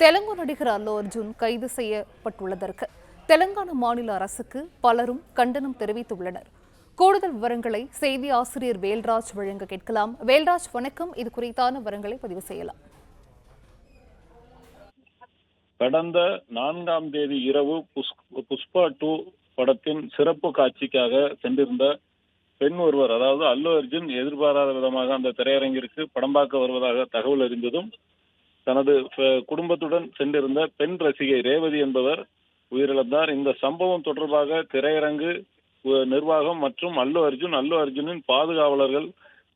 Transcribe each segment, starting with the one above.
தெலுங்கு நடிகர் அல்லு அர்ஜுன் கைது செய்யப்பட்டுள்ளதற்கு தெலுங்கானா மாநில அரசுக்கு பலரும் கண்டனம் தெரிவித்துள்ளனர். கூடுதல் விவரங்களை செய்தி ஆசிரியர் வேல்ராஜ் வழங்க கேட்கலாம். வேல்ராஜ், வணக்கம். இது குறித்தான விவரங்களை பதிவு செய்யலாம். கடந்த 4ஆம் தேதி இரவு புஷ்பா 2 படத்தின் சிறப்பு காட்சிக்காக சென்றிருந்த பெண் ஒருவர், அதாவது அல்லு அர்ஜுன் எதிர்பாராத விதமாக அந்த திரையரங்கிற்கு படம் பார்க்க வருவதாக தகவல் அறிந்ததும் தனது குடும்பத்துடன் சென்றிருந்த பெண் ரசிகை ரேவதி என்பவர் உயிரிழந்தார். இந்த சம்பவம் தொடர்பாக திரையரங்கு நிர்வாகம் மற்றும் அல்லு அர்ஜுனின் பாதுகாவலர்கள்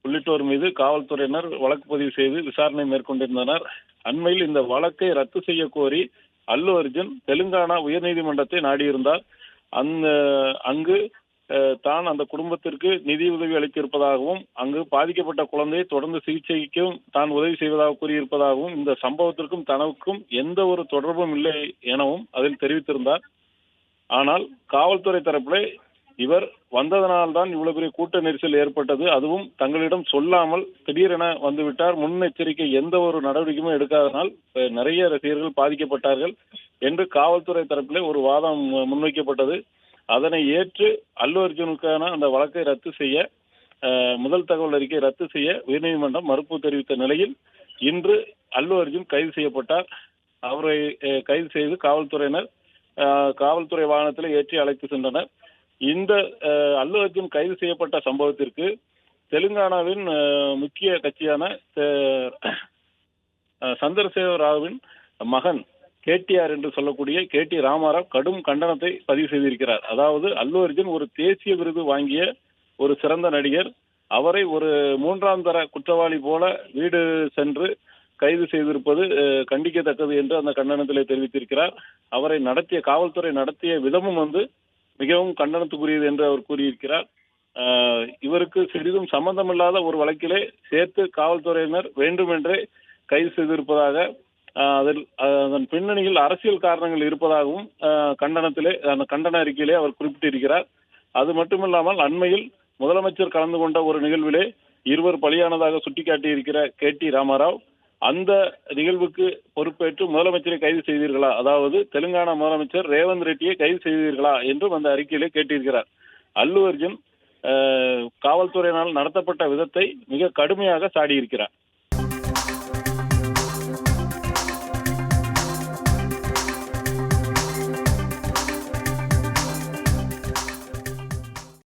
உள்ளிட்டோர் மீது காவல்துறையினர் வழக்கு பதிவு செய்து விசாரணை மேற்கொண்டிருந்தனர். அண்மையில் இந்த வழக்கை ரத்து செய்ய கோரி அல்லு அர்ஜுன் தெலுங்கானா உயர்நீதிமன்றத்தை நாடியிருந்தார். அங்கு தான் அந்த குடும்பத்திற்கு நிதி உதவி அளித்திருப்பதாகவும் அங்கு பாதிக்கப்பட்ட குழந்தையை தொடர்ந்து சிகிச்சைக்கும் தான் உதவி செய்வதாக கூறியிருப்பதாகவும் இந்த சம்பவத்திற்கும் தனக்கும் எந்த ஒரு தொடர்பும் இல்லை எனவும் அதில் தெரிவித்திருந்தார். ஆனால் காவல்துறை தரப்பில் இவர் வந்ததனால்தான் இவ்வளவு பெரிய கூட்ட நெரிசல் ஏற்பட்டது, அதுவும் தங்களிடம் சொல்லாமல் திடீரென வந்துவிட்டார், முன்னெச்சரிக்கை எந்த ஒரு நடவடிக்கையும் எடுக்காதனால் நிறைய ரசிகர்கள் பாதிக்கப்பட்டார்கள் என்று காவல்துறை தரப்பிலே ஒரு வாதம் முன்வைக்கப்பட்டது. அதனை ஏற்று அல்லு அர்ஜுனுக்கான அந்த வழக்கை ரத்து செய்ய, முதல் தகவல் அறிக்கை ரத்து செய்ய உயர்நீதிமன்றம் மறுப்பு தெரிவித்த நிலையில் இன்று அல்லு அர்ஜுன் கைது செய்யப்பட்டார். அவரை கைது செய்து காவல்துறையினர் காவல்துறை வாகனத்தில் ஏற்றி அழைத்து சென்றனர். இந்த அல்லு அர்ஜுன் கைது செய்யப்பட்ட சம்பவத்திற்கு தெலுங்கானாவின் முக்கிய கட்சியான சந்திரசேகர ராவின் மகன் கேடிஆர் என்று சொல்லக்கூடிய கேடி ராமாராவ் கடும் கண்டனத்தை பதிவு செய்திருக்கிறார். அதாவது அல்லு அர்ஜுன் ஒரு தேசிய விருது வாங்கிய ஒரு சிறந்த நடிகர், அவரை ஒரு 3ஆம் தர குற்றவாளி போல வீடு சென்று கைது செய்திருப்பது கண்டிக்கத்தக்கது என்று அந்த கண்டனத்திலே தெரிவித்திருக்கிறார். அவரை காவல்துறை நடத்திய விதமும் மிகவும் கண்டனத்துக்குரியது என்று அவர் கூறியிருக்கிறார். இவருக்கு சிறிதும் சம்பந்தமில்லாத ஒரு வழக்கிலே சேர்த்து காவல்துறையினர் வேண்டுமென்றே கைது செய்திருப்பதாக, அதன் பின்னணியில் அரசியல் காரணங்கள் இருப்பதாகவும் அந்த கண்டன அறிக்கையிலே அவர் குறிப்பிட்டிருக்கிறார். அது மட்டுமில்லாமல் அண்மையில் முதலமைச்சர் கலந்து கொண்ட ஒரு நிகழ்விலே இருவர் பலியானதாக சுட்டிக்காட்டியிருக்கிற கேடி ராமாராவ் அந்த நிகழ்வுக்கு பொறுப்பேற்று முதலமைச்சரை கைது செய்தீர்களா, அதாவது தெலுங்கானா முதலமைச்சர் ரேவந்த் ரெட்டியை கைது செய்தீர்களா என்றும் அந்த அறிக்கையிலே கேட்டிருக்கிறார். அல்லு அர்ஜுன் காவல்துறையினால் நடத்தப்பட்ட விதத்தை மிக கடுமையாக சாடியிருக்கிறார்.